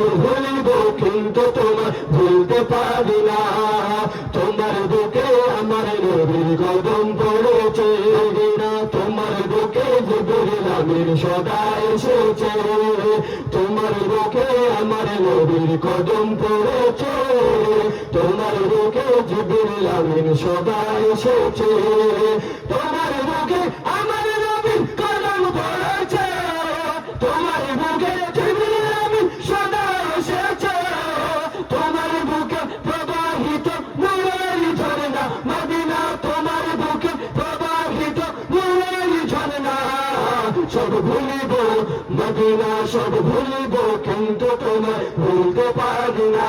সব ভুলিব কিন্তু তোমায় ভুলতে পারি না। তোমার বুকে আমার নবীর কদম পড়েছে না, তোমার বুকে জিবরিল আমিন সদা এসেছে। তোমার বুকে আমার নবীর কদম পড়েছে, তোমার বুকে জিবরিল আমিন সদা এসেছে। তোমার বুকে আমার নবীর কদম পড়েছে, তোমার বুকে জিবরিল আমিন সদা এসেছে। তোমার বুকে প্রবাহিত নূরের ঝর্ণা মদিনা, তোমার বুকে প্রবাহিত নূরের ঝর্ণা। সব ভুলিব মদিনা, সব ভুলিব কিন্তু তোমায় ভুলতে পারি না।